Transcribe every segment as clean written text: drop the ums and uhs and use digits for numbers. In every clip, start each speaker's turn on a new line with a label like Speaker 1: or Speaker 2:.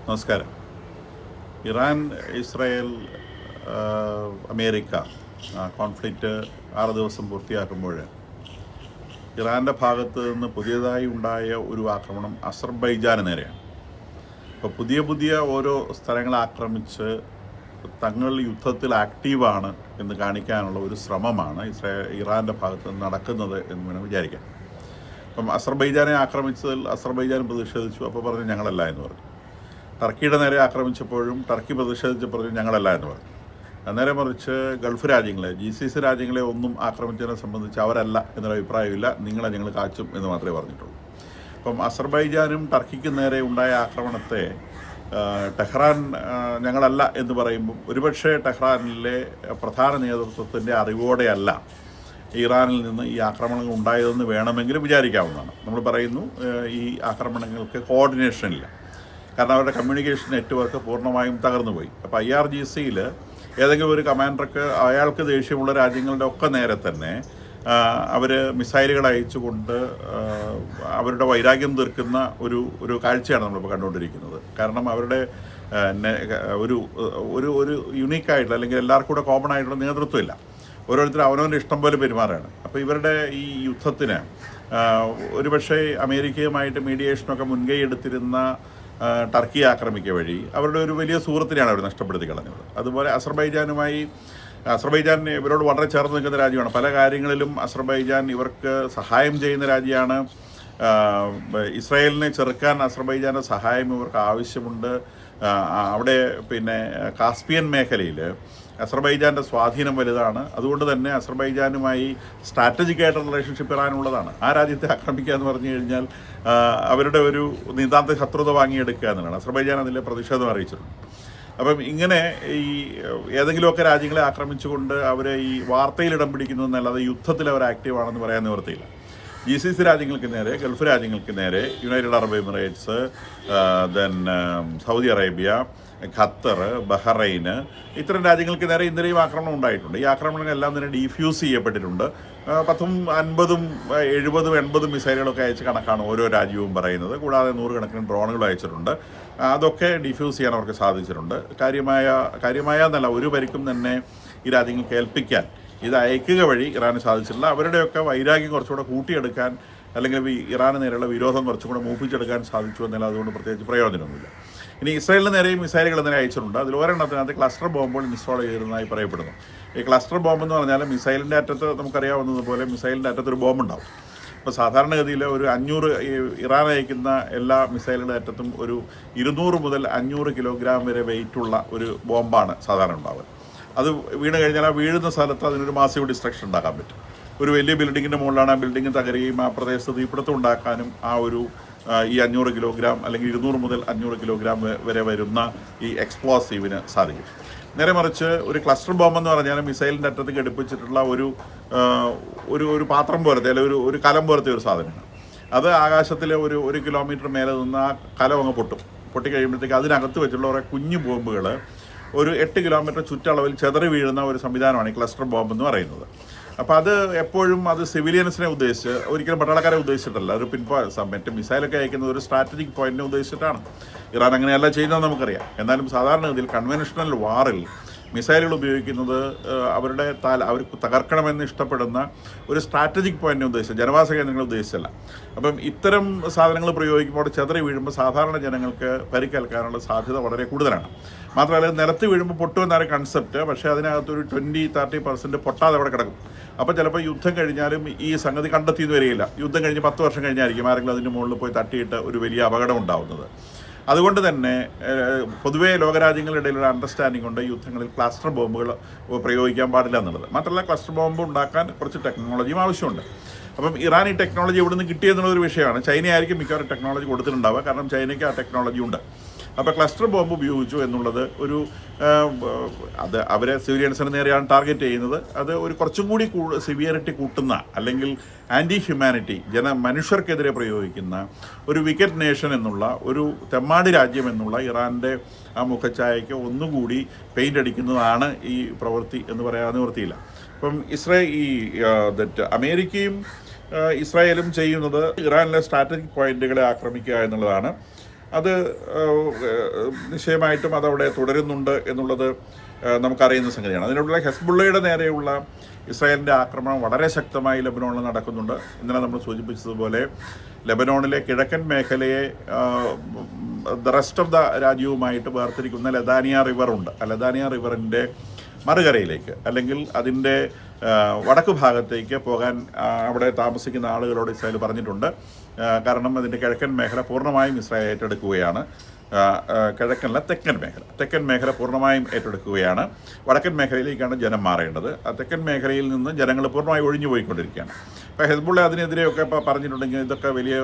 Speaker 1: നമസ്കാരം. Iran, Israel, America conflict 6 ദിവസം പൂർത്തിയാക്കുമ്പോൾ ഇറാൻ്റെ ഭാഗത്ത് നിന്ന് പുതിയതായി ഉണ്ടായ ഒരു ആക്രമണം അസർബൈജാന് നേരെയാണ്. അപ്പോൾ പുതിയ ഓരോ സ്ഥലങ്ങൾ ആക്രമിച്ച് തങ്ങൾ യുദ്ധത്തിൽ ആക്റ്റീവാണ് എന്ന് കാണിക്കാനുള്ള ഒരു ശ്രമമാണ് ഇറാൻ്റെ ഭാഗത്ത് നിന്ന് നടക്കുന്നത് എന്ന് വേണം വിചാരിക്കാം. അപ്പം അസർബൈജാനെ ആക്രമിച്ചതിൽ അസർബൈജാൻ പ്രതിഷേധിച്ചു. അപ്പോൾ പറഞ്ഞു ഞങ്ങളല്ല എന്ന് പറഞ്ഞു. ടർക്കിയുടെ നേരെ ആക്രമിച്ചപ്പോഴും ടർക്കി പ്രതിഷേധിച്ചപ്പോൾ ഞങ്ങളല്ല എന്ന് പറഞ്ഞു. നേരെ മറിച്ച് ഗൾഫ് രാജ്യങ്ങളെ, GCC രാജ്യങ്ങളെ ഒന്നും ആക്രമിച്ചതിനെ സംബന്ധിച്ച് അവരല്ല എന്നൊരു അഭിപ്രായമില്ല, ഞങ്ങൾ കാച്ചും എന്ന് മാത്രമേ പറഞ്ഞിട്ടുള്ളൂ. അപ്പം അസർബൈജാനും ടർക്കിക്കും നേരെ ഉണ്ടായ ആക്രമണത്തെ ടെഹ്റാൻ ഞങ്ങളല്ല എന്ന് പറയുമ്പം ഒരുപക്ഷെ ടെഹ്റാനിലെ പ്രധാന നേതൃത്വത്തിൻ്റെ അറിവോടെയല്ല ഇറാനിൽ നിന്ന് ഈ ആക്രമണങ്ങൾ ഉണ്ടായതെന്ന് വേണമെങ്കിലും വിചാരിക്കാവുന്നതാണ്. നമ്മൾ പറയുന്നു ഈ ആക്രമണങ്ങൾക്ക് കോർഡിനേഷൻ ഇല്ല, കാരണം അവരുടെ കമ്മ്യൂണിക്കേഷൻ നെറ്റ്വർക്ക് പൂർണ്ണമായും തകർന്നുപോയി. അപ്പോൾ IRGCയിൽ ഏതെങ്കിലും ഒരു കമാൻഡർക്ക് അയാൾക്ക് ദേഷ്യമുള്ള രാജ്യങ്ങളുടെ ഒക്കെ നേരെ തന്നെ അവർ മിസൈലുകൾ അയച്ചുകൊണ്ട് അവരുടെ വൈരാഗ്യം തീർക്കുന്ന ഒരു കാഴ്ചയാണ് നമ്മളിപ്പോൾ കണ്ടുകൊണ്ടിരിക്കുന്നത്. കാരണം അവരുടെ ഒരു ഒരു ഒരു യുണീക്കായിട്ടുള്ള അല്ലെങ്കിൽ എല്ലാവർക്കും കൂടെ കോമൺ ആയിട്ടുള്ള നേതൃത്വമില്ല. ഓരോരുത്തരും അവനവൻ്റെ ഇഷ്ടം പോലെ പെരുമാറുകയാണ്. അപ്പോൾ ഇവരുടെ ഈ യുദ്ധത്തിന് ഒരുപക്ഷെ അമേരിക്കയുമായിട്ട് മീഡിയേഷനൊക്കെ മുൻകൈ എടുത്തിരുന്ന ടർക്കി ആക്രമിക്കുക വഴി അവരുടെ ഒരു വലിയ സുഹൃത്തിനെയാണ് അവർ നഷ്ടപ്പെടുത്തി കളഞ്ഞത്. അതുപോലെ അസർബൈജാൻ ഇവരോട് വളരെ ചേർന്ന് നിൽക്കുന്ന രാജ്യമാണ്. പല കാര്യങ്ങളിലും അസർബൈജാൻ ഇവർക്ക് സഹായം ചെയ്യുന്ന രാജ്യമാണ്. ഇസ്രായേലിനെ ചെറുക്കാൻ അസർബൈജാൻ്റെ സഹായം ഇവർക്ക് ആവശ്യമുണ്ട്. അവിടെ കാസ്പിയൻ മേഖലയിൽ അസർബൈജാൻ്റെ സ്വാധീനം വലുതാണ്. അതുകൊണ്ട് തന്നെ അസർബൈജാനുമായി സ്ട്രാറ്റജിക്കായിട്ടുള്ള റിലേഷൻഷിപ്പ് ഇറാനുള്ളതാണ്. ആ രാജ്യത്തെ ആക്രമിക്കുക എന്ന് പറഞ്ഞു കഴിഞ്ഞാൽ അവരുടെ ഒരു നിതാന്ത ശത്രുത വാങ്ങിയെടുക്കുക എന്നുള്ളതാണ്. അസർബൈജാൻ അതിലെ പ്രതിഷേധം അറിയിച്ചിട്ടുണ്ട്. അപ്പം ഇങ്ങനെ ഈ ഏതെങ്കിലുമൊക്കെ രാജ്യങ്ങളെ ആക്രമിച്ചുകൊണ്ട് അവരെ ഈ വാർത്തയിൽ ഇടം പിടിക്കുന്നതെന്നല്ലാതെ യുദ്ധത്തിൽ അവർ ആക്റ്റീവാണെന്ന് പറയാൻ നിവൃത്തിയില്ല. GCC രാജ്യങ്ങൾക്ക് നേരെ, ഗൾഫ് രാജ്യങ്ങൾക്ക് നേരെ, United Arab Emirates, Saudi Arabia, Qatar, Bahrain, ഇത്തരം രാജ്യങ്ങൾക്ക് നേരെ ഇന്നലെയും ആക്രമണം ഉണ്ടായിട്ടുണ്ട്. ഈ ആക്രമണങ്ങളെല്ലാം തന്നെ ഡീഫ്യൂസ് ചെയ്യപ്പെട്ടിട്ടുണ്ട്. 10, 50, 70, 80 മിസൈലുകളൊക്കെ അയച്ച കണക്കാണ് ഓരോ രാജ്യവും പറയുന്നത്. കൂടാതെ 100 കണക്കിന് ഡ്രോണുകൾ അയച്ചിട്ടുണ്ട്. അതൊക്കെ ഡിഫ്യൂസ് ചെയ്യാൻ അവർക്ക് സാധിച്ചിട്ടുണ്ട്. കാര്യമായ എന്നല്ല, ഒരു പരിക്കും തന്നെ ഈ രാജ്യങ്ങൾക്ക് ഏൽപ്പിക്കാൻ ഇത് അയക്കുക വഴി ഇറാന് സാധിച്ചിട്ടില്ല. അവരുടെയൊക്കെ വൈരാഗ്യം കുറച്ചുകൂടെ കൂട്ടിയെടുക്കാൻ അല്ലെങ്കിൽ ഇറാന് നേരെയുള്ള വിരോധം കുറച്ചും കൂടെ മൂപ്പിച്ചെടുക്കാൻ സാധിച്ചു എന്നല്ല, അതുകൊണ്ട് പ്രത്യേകിച്ച് പ്രയോജനമൊന്നുമില്ല. ഇനി ഇസ്രായേലിന് നേരെയും മിസൈലുകൾ തന്നെ അയച്ചിട്ടുണ്ട്. അതിൽ ഒരെണ്ണത്തിനകത്ത് ക്ലസ്റ്റർ ബോംബുകൾ ഇൻസ്റ്റാൾ ചെയ്തിരുന്നതായി പറയപ്പെടുന്നു. ഈ ക്ലസ്റ്റർ ബോംബ് എന്ന് പറഞ്ഞാൽ മിസൈലിൻ്റെ അറ്റത്ത് നമുക്കറിയാവുന്നതുപോലെ മിസൈലിൻ്റെ അറ്റത്തൊരു ബോംബുണ്ടാവും. ഇപ്പോൾ സാധാരണഗതിയിൽ ഒരു 500 ഇറാൻ അയക്കുന്ന എല്ലാ മിസൈലുകളുടെ അറ്റത്തും ഒരു 200 മുതൽ 500 കിലോഗ്രാം വരെ വെയിറ്റുള്ള ഒരു ബോംബാണ് സാധാരണ ഉണ്ടാവുക. അത് വീണ് കഴിഞ്ഞാൽ ആ വീഴുന്ന സ്ഥലത്ത് അതിനൊരു മാസീവ് ഡിസ്ട്രക്ഷൻ ഉണ്ടാക്കാൻ പറ്റും. ഒരു വലിയ ബിൽഡിങ്ങിൻ്റെ മുകളിലാണ് ആ ബിൽഡിംഗ് തകരുകയും ആ പ്രദേശത്ത് തീപിടുത്തം ഉണ്ടാക്കാനും ഈ 500 കിലോഗ്രാം അല്ലെങ്കിൽ 200 മുതൽ 500 കിലോഗ്രാം വരെ വരുന്ന ഈ എക്സ്പ്ലോസീവിന് സാധിക്കും. നേരെ മറിച്ച് ഒരു ക്ലസ്റ്റർ ബോംബ് എന്ന് പറഞ്ഞാൽ മിസൈലിൻ്റെ അറ്റത്ത് ഘടിപ്പിച്ചിട്ടുള്ള ഒരു പാത്രം പോലത്തെ അല്ലെങ്കിൽ ഒരു കലം പോലത്തെ ഒരു സാധനമാണ്. അത് ആകാശത്തിലെ ഒരു കിലോമീറ്റർ മേലെ നിന്ന് ആ കലം അങ്ങ് പൊട്ടിക്കഴിയുമ്പോഴത്തേക്ക് അതിനകത്ത് വെച്ചുള്ള കുറേ കുഞ്ഞു ബോംബുകൾ ഒരു 8 കിലോമീറ്റർ ചുറ്റളവിൽ ചെതറി വീഴുന്ന ഒരു സംവിധാനമാണ് ഈ ക്ലസ്റ്റർ ബോംബ് എന്ന് പറയുന്നത്. അപ്പോൾ അത് എപ്പോഴും സിവിലിയൻസിനെ ഉദ്ദേശിച്ച്, ഒരിക്കലും പട്ടാളക്കാരെ ഉദ്ദേശിച്ചിട്ടല്ല. ഒരു മറ്റേ മിസൈലൊക്കെ അയക്കുന്നത് ഒരു സ്ട്രാറ്റജിക് പോയിന്റിനെ ഉദ്ദേശിച്ചിട്ടാണ്. ഇറാൻ അങ്ങനെയല്ല ചെയ്യുന്നതെന്ന് നമുക്കറിയാം. എന്നാലും സാധാരണഗതിയിൽ കൺവെൻഷണൽ വാറിൽ മിസൈലുകൾ ഉപയോഗിക്കുന്നത് അവർക്ക് തകർക്കണമെന്ന് ഇഷ്ടപ്പെടുന്ന ഒരു സ്ട്രാറ്റജിക് പോയിന്റിനെ ഉദ്ദേശിച്ച്, ജനവാസ കേന്ദ്രങ്ങളെ ഉദ്ദേശിച്ചല്ല. അപ്പം ഇത്തരം സാധനങ്ങൾ പ്രയോഗിക്കുമ്പോൾ ചെതറി വീഴുമ്പോൾ സാധാരണ ജനങ്ങൾക്ക് പരിക്കേൽക്കാനുള്ള സാധ്യത വളരെ കൂടുതലാണ്. മാത്രമല്ല നിലത്ത് വീഴുമ്പോൾ പൊട്ടുമെന്നാണ് കൺസെപ്റ്റ്. പക്ഷേ അതിനകത്തൊരു 20-30% പൊട്ടാതെ അവിടെ കിടക്കും. അപ്പോൾ ചിലപ്പോൾ യുദ്ധം കഴിഞ്ഞാലും ഈ സംഗതി കണ്ടെത്തിയെന്ന് വരികയില്ല. യുദ്ധം കഴിഞ്ഞ് 10 വർഷം കഴിഞ്ഞായിരിക്കും ആരെങ്കിലും അതിൻ്റെ മുകളിൽ പോയി തട്ടിയിട്ട് ഒരു വലിയ അപകടം ഉണ്ടാവുന്നത്. അതുകൊണ്ട് തന്നെ പൊതുവേ ലോകരാജ്യങ്ങളുടെ ഇടയിലുള്ള അണ്ടർസ്റ്റാൻഡിംഗ് കൊണ്ട് യുദ്ധങ്ങളിൽ ക്ലസ്റ്റർ ബോംബുകൾ പ്രയോഗിക്കാൻ പാടില്ല എന്നുള്ളത്. മാത്രമല്ല ക്ലസ്റ്റർ ബോംബ് ഉണ്ടാക്കാൻ കുറച്ച് ടെക്നോളജിയും ആവശ്യമുണ്ട്. അപ്പം ഇറാൻ ഈ ടെക്നോളജി എവിടെ നിന്ന് കിട്ടിയെന്നുള്ളൊരു വിഷയമാണ്. ചൈനയായിരിക്കും മിക്കവാറും ടെക്നോളജി കൊടുത്തിട്ടുണ്ടാവുക, കാരണം ചൈനയ്ക്ക് ആ ടെക്നോളജി ഉണ്ട്. അപ്പോൾ ക്ലസ്റ്റർ ബോംബ് ഉപയോഗിച്ചു എന്നുള്ളത് അത് അവരെ സിവിലിയൻസിന് നേരെയാണ് ടാർഗറ്റ് ചെയ്യുന്നത്. അത് ഒരു കുറച്ചും കൂടി സിവിയറിറ്റി കൂട്ടുന്ന അല്ലെങ്കിൽ ആൻറ്റി ഹ്യൂമാനിറ്റി മനുഷ്യർക്കെതിരെ പ്രയോഗിക്കുന്ന ഒരു വിക്കറ്റ് നേഷൻ എന്നുള്ള ഒരു തെമ്മാടി രാജ്യം എന്നുള്ള ഇറാൻ്റെ ആ മുഖച്ഛായയ്ക്ക് ഒന്നുകൂടി പെയിൻ്റ് അടിക്കുന്നതാണ് ഈ പ്രവൃത്തി എന്ന് പറയാൻ നിവൃത്തിയില്ല. അപ്പം അമേരിക്കയും ഇസ്രായേലും ചെയ്യുന്നത് ഇറാനിലെ സ്ട്രാറ്റജിക് പോയിന്റുകളെ ആക്രമിക്കുക എന്നുള്ളതാണ്. അത് നിശ്ചയമായിട്ടും അതവിടെ തുടരുന്നുണ്ട് എന്നുള്ളത് നമുക്കറിയുന്ന സംഗതിയാണ്. അതിനുള്ള ഹെസ്ബുള്ളയുടെ നേരെയുള്ള ഇസ്രായേലിൻ്റെ ആക്രമണം വളരെ ശക്തമായി ലെബനോണിൽ നടക്കുന്നുണ്ട്. ഇന്നലെ നമ്മൾ സൂചിപ്പിച്ചതുപോലെ ലെബനോണിലെ കിഴക്കൻ മേഖലയെ ദ റെസ്റ്റ് ഓഫ് ദ രാജ്യവുമായിട്ട് വേർതിരിക്കുന്ന ലദാനിയ റിവറുണ്ട്. ആ ലദാനിയ റിവറിൻ്റെ മറുകരയിലേക്ക് അല്ലെങ്കിൽ അതിൻ്റെ വടക്ക് ഭാഗത്തേക്ക് പോകാൻ അവിടെ താമസിക്കുന്ന ആളുകളോട് ഇസ്രായേൽ പറഞ്ഞിട്ടുണ്ട്. കാരണം അതിൻ്റെ കിഴക്കൻ മേഖല പൂർണ്ണമായും ഇസ്രായേൽ ഏറ്റെടുക്കുകയാണ്. കിഴക്കനല്ല, തെക്കൻ മേഖല പൂർണ്ണമായും ഏറ്റെടുക്കുകയാണ്. വടക്കൻ മേഖലയിലേക്കാണ് ജനം മാറേണ്ടത്. ആ തെക്കൻ മേഖലയിൽ നിന്ന് ജനങ്ങൾ പൂർണ്ണമായി ഒഴിഞ്ഞു പോയിക്കൊണ്ടിരിക്കുകയാണ്. ഇപ്പോൾ ഹെസ്ബുള്ള അതിനെതിരെയൊക്കെ ഇപ്പോൾ പറഞ്ഞിട്ടുണ്ടെങ്കിൽ ഇതൊക്കെ വലിയ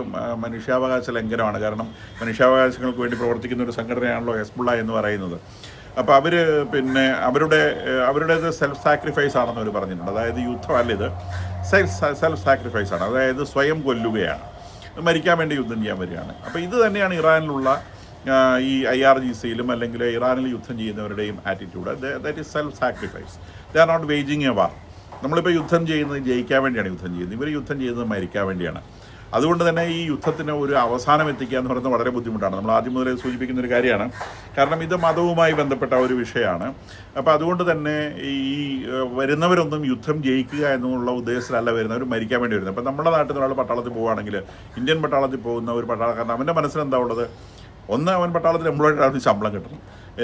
Speaker 1: മനുഷ്യാവകാശ ലംഘനമാണ്. കാരണം മനുഷ്യാവകാശങ്ങൾക്ക് വേണ്ടി പ്രവർത്തിക്കുന്ന ഒരു സംഘടനയാണല്ലോ ഹെസ്ബുള്ള എന്ന് പറയുന്നത്. അപ്പോൾ അവർ പിന്നെ അവരുടേത് സെൽഫ് സാക്രിഫൈസ് ആണെന്ന് അവർ പറഞ്ഞിട്ടുണ്ട്. അതായത് യുദ്ധമല്ല, ഇത് സെൽഫ് സാക്രിഫൈസ് ആണ്. അതായത് സ്വയം കൊല്ലുകയാണ്, മരിക്കാൻ വേണ്ടി യുദ്ധം ചെയ്യാൻ വരികയാണ്. അപ്പോൾ ഇത് തന്നെയാണ് ഇറാനിലുള്ള ഈ IRGCയിലും അല്ലെങ്കിൽ ഇറാനിൽ യുദ്ധം ചെയ്യുന്നവരുടെയും attitude. That is self sacrifice. They are not waging a war. നമ്മളിപ്പോൾ യുദ്ധം ചെയ്യുന്നത് ജയിക്കാൻ വേണ്ടിയാണ് യുദ്ധം ചെയ്യുന്നത്. ഇവർ യുദ്ധം ചെയ്യുന്നത് മരിക്കാൻ വേണ്ടിയാണ്. അതുകൊണ്ട് തന്നെ ഈ യുദ്ധത്തിന് ഒരു അവസാനം എത്തിക്കുക എന്ന് പറയുന്നത് വളരെ ബുദ്ധിമുട്ടാണ്. നമ്മൾ ആദ്യം മുതലേ സൂചിപ്പിക്കുന്ന ഒരു കാര്യമാണ്. കാരണം ഇത് മതവുമായി ബന്ധപ്പെട്ട ഒരു വിഷയമാണ്. അപ്പോൾ അതുകൊണ്ട് തന്നെ ഈ വരുന്നവരൊന്നും യുദ്ധം ജയിക്കുക എന്നുള്ള ഉദ്ദേശത്തിലല്ല വരുന്നവർ, മരിക്കാൻ വേണ്ടി വരുന്നത്. അപ്പോൾ നമ്മുടെ നാട്ടിൽ നിന്ന് ഒരാൾ പട്ടാളത്തിൽ പോവുകയാണെങ്കിൽ, ഇന്ത്യൻ പട്ടാളത്തിൽ പോകുന്ന ഒരു പട്ടാളക്കാരൻ, അവൻ്റെ മനസ്സിലെന്താ ഉള്ളത്? ഒന്ന്, അവൻ പട്ടാളത്തിൽ എംപ്ലോയിഡ് അവന് ശമ്പളം കിട്ടണം.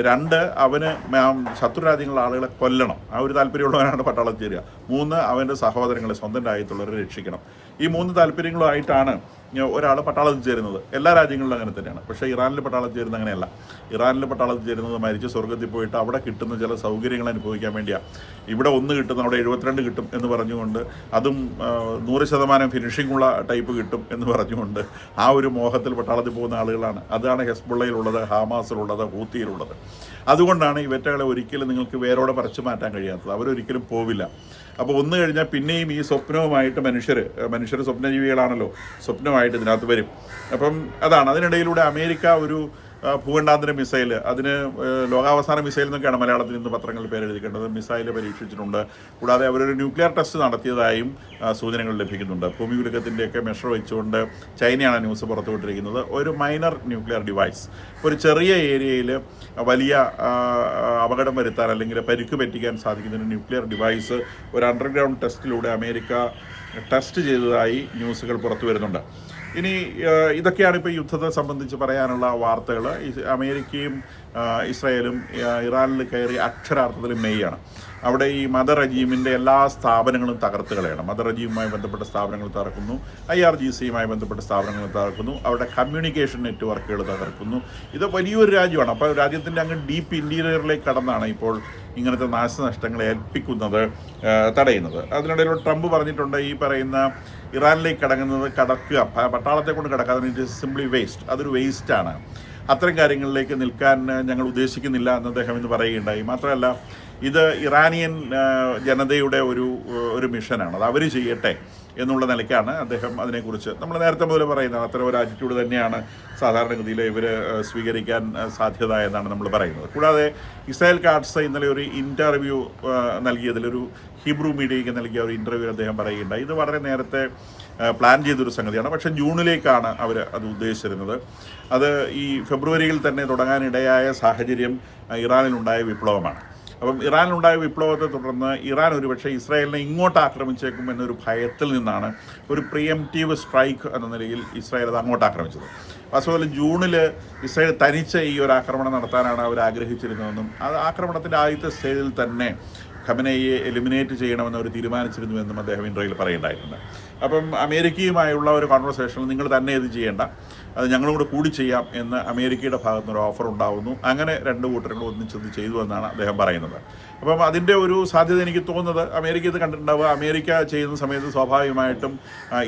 Speaker 1: രണ്ട്, അവന് ശത്രു രാജ്യങ്ങളിലെ ആളുകളെ കൊല്ലണം. ആ ഒരു താല്പര്യമുള്ളവനാണ് പട്ടാളത്തിൽ ചേരുക. മൂന്ന്, അവൻ്റെ സഹോദരങ്ങളെ, സ്വന്തം രാജ്യത്തുള്ളവരെ രക്ഷിക്കണം. ഈ മൂന്ന് താല്പര്യങ്ങളുമായിട്ടാണ് ഒരാൾ പട്ടാളത്തിൽ ചേരുന്നത്. എല്ലാ രാജ്യങ്ങളിലും അങ്ങനെ തന്നെയാണ്. പക്ഷേ ഇറാനിൽ പട്ടാളത്തിൽ ചേരുന്നത് അങ്ങനെയല്ല. ഇറാനിൽ പട്ടാളത്തിൽ ചേരുന്നത് മരിച്ച് സ്വർഗത്തിൽ പോയിട്ട് അവിടെ കിട്ടുന്ന ചില സൗകര്യങ്ങൾ അനുഭവിക്കാൻ വേണ്ടിയാണ്. ഇവിടെ 1 കിട്ടുന്ന അവിടെ 72 കിട്ടും എന്ന് പറഞ്ഞുകൊണ്ട്, അതും 100% ഫിനിഷിംഗ് ഉള്ള ടൈപ്പ് കിട്ടും എന്ന് പറഞ്ഞുകൊണ്ട് ആ ഒരു മോഹത്തിൽ പട്ടാളത്തിൽ പോകുന്ന ആളുകളാണ്. അതാണ് ഹെസ്ബുള്ളയിലുള്ളത്, ഹാമാസിലുള്ളത്, ഹൂത്തിയിലുള്ളത്. അതുകൊണ്ടാണ് ഇവറ്റകളെ ഒരിക്കലും നിങ്ങൾക്ക് വേരോടെ പറിച്ചു മാറ്റാൻ കഴിയാത്തത്. അവരൊരിക്കലും പോവില്ല. അപ്പോൾ ഒന്ന് കഴിഞ്ഞാൽ പിന്നെയും ഈ സ്വപ്നവുമായിട്ട് മനുഷ്യർ സ്വപ്നജീവികളാണല്ലോ, സ്വപ്നമായിട്ട് ഇതിനകത്ത് വരും. അപ്പം അതാണ്. അതിനിടയിലൂടെ അമേരിക്ക ഒരു ഭൂഖണ്ഡാന്തര മിസൈൽ, അതിന് ലോകാവസാന മിസൈൽ എന്നൊക്കെയാണ് മലയാളത്തിൽ ഇന്ന് പത്രങ്ങളിൽ പേരെഴുതിക്കേണ്ടത്, മിസൈൽ പരീക്ഷിച്ചിട്ടുണ്ട്. കൂടാതെ അവരൊരു ന്യൂക്ലിയർ ടെസ്റ്റ് നടത്തിയതായും സൂചനകൾ ലഭിക്കുന്നുണ്ട്. ഭൂമികുലുക്കത്തിൻ്റെയൊക്കെ മെഷർ വെച്ചുകൊണ്ട് ചൈനയാണ് ന്യൂസ് പുറത്തുവിട്ടിരിക്കുന്നത്. ഒരു മൈനർ ന്യൂക്ലിയർ ഡിവൈസ്, ഒരു ചെറിയ ഏരിയയിൽ വലിയ അപകടം വരുത്താൻ അല്ലെങ്കിൽ പരിക്ക് പറ്റിക്കാൻ സാധിക്കുന്ന ഒരു ന്യൂക്ലിയർ ഡിവൈസ് ഒരു അണ്ടർഗ്രൗണ്ട് ടെസ്റ്റിലൂടെ അമേരിക്ക ടെസ്റ്റ് ചെയ്തതായി ന്യൂസുകൾ പുറത്തു വരുന്നുണ്ട്. ഇനി ഇതൊക്കെയാണ് ഇപ്പോൾ യുദ്ധത്തെ സംബന്ധിച്ച് പറയാനുള്ള വാർത്തകൾ. അമേരിക്കയും ഇസ്രായേലും ഇറാനിൽ കയറി അക്ഷരാർത്ഥത്തിൽ മെയ്യാണ്. അവിടെ ഈ മദർ റജീമിൻ്റെ എല്ലാ സ്ഥാപനങ്ങളും തകർത്ത് കളയണം. മദർ റജീമുമായി ബന്ധപ്പെട്ട സ്ഥാപനങ്ങൾ തകർക്കുന്നു, IRGCയുമായി ബന്ധപ്പെട്ട സ്ഥാപനങ്ങൾ തകർക്കുന്നു, അവരുടെ കമ്മ്യൂണിക്കേഷൻ നെറ്റ്വർക്കുകൾ തകർക്കുന്നു. ഇത് വലിയൊരു രാജ്യമാണ്. അപ്പോൾ രാജ്യത്തിൻ്റെ അങ്ങ് ഡീപ്പ് ഇൻറ്റീരിയറിലേക്ക് കടന്നാണ് ഇപ്പോൾ ഇങ്ങനത്തെ നാശനഷ്ടങ്ങളെ ഏൽപ്പിക്കുന്നത്, തടയുന്നത്. അതിനിടയിൽ ട്രംപ് പറഞ്ഞിട്ടുണ്ട്, ഈ പറയുന്ന ഇറാനിലേക്ക് കടക്കുക, പട്ടാളത്തെ കൊണ്ട് കടക്കാതെ ഇറ്റ് ഈസ് സിംപ്ലി വേസ്റ്റ്, അതൊരു വേസ്റ്റാണ്. അത്തരം കാര്യങ്ങളിലേക്ക് നിൽക്കാൻ ഞങ്ങൾ ഉദ്ദേശിക്കുന്നില്ല എന്ന് അദ്ദേഹം ഇന്ന് പറയുകയുണ്ടായി. മാത്രമല്ല, ഇത് ഇറാനിയൻ ജനതയുടെ ഒരു മിഷനാണ്, അത് അവർ ചെയ്യട്ടെ എന്നുള്ള നിലയ്ക്കാണ് അദ്ദേഹം അതിനെക്കുറിച്ച് നമ്മൾ നേരത്തെ മുതൽ പറയുന്നത്. അത്തരം ഒരു ആറ്റിറ്റ്യൂഡ് തന്നെയാണ് സാധാരണഗതിയിൽ ഇവർ സ്വീകരിക്കാൻ സാധ്യത എന്നാണ് നമ്മൾ പറയുന്നത്. കൂടാതെ ഇസ്രായേൽ കാട്സ് ഇന്നലെ ഒരു ഇൻ്റർവ്യൂ നൽകിയതിലൊരു ഹീബ്രു മീഡിയയ്ക്ക് നൽകിയ ഒരു ഇൻ്റർവ്യൂ അദ്ദേഹം പറയുകയുണ്ടായി. ഇത് വളരെ നേരത്തെ പ്ലാൻ ചെയ്തൊരു സംഗതിയാണ്. പക്ഷേ ജൂണിലേക്കാണ് അവർ അത് ഉദ്ദേശിച്ചിരുന്നത്. അത് ഈ ഫെബ്രുവരിയിൽ തന്നെ തുടങ്ങാനിടയായ സാഹചര്യം ഇറാനിലുണ്ടായ വിപ്ലവമാണ്. അപ്പം ഇറാനിലുണ്ടായ വിപ്ലവത്തെ തുടർന്ന് ഇറാൻ ഒരുപക്ഷെ ഇസ്രായേലിനെ ഇങ്ങോട്ട് ആക്രമിച്ചേക്കും എന്നൊരു ഭയത്തിൽ നിന്നാണ് ഒരു പ്രിയംറ്റീവ് സ്ട്രൈക്ക് എന്ന നിലയിൽ ഇസ്രായേൽ അത് അങ്ങോട്ട് ആക്രമിച്ചത്. അതുപോലെ ജൂണിൽ ഇസ്രായേൽ തനിച്ച് ഈ ഒരു ആക്രമണം നടത്താനാണ് അവർ ആഗ്രഹിച്ചിരുന്നതെന്നും അത് ആക്രമണത്തിൻ്റെ ആദ്യത്തെ സ്റ്റേജിൽ തന്നെ ഖമനയെ എലിമിനേറ്റ് ചെയ്യണമെന്ന് അവർ തീരുമാനിച്ചിരുന്നുവെന്നും അദ്ദേഹം ഇൻ്റർവ്യൂവിൽ പറയുന്നുണ്ടായിട്ടുണ്ട്. അപ്പം അമേരിക്കയുമായുള്ള ഒരു കോൺവെർസേഷനിൽ നിങ്ങൾ തന്നെ ഇത് ചെയ്യേണ്ട, അത് ഞങ്ങളും കൂടി ചെയ്യാം എന്ന് അമേരിക്കയുടെ ഭാഗത്തുനിന്നൊരു ഓഫർ ഉണ്ടാകുന്നു. അങ്ങനെ രണ്ട് കൂട്ടരും ഒന്നിച്ചത് ചെയ്തു എന്നാണ് അദ്ദേഹം പറയുന്നത്. അപ്പം അതിൻ്റെ ഒരു സാധ്യത എനിക്ക് തോന്നുന്നത് അമേരിക്ക ഇത് കണ്ടിട്ടുണ്ടാവുക. അമേരിക്ക ചെയ്യുന്ന സമയത്ത് സ്വാഭാവികമായിട്ടും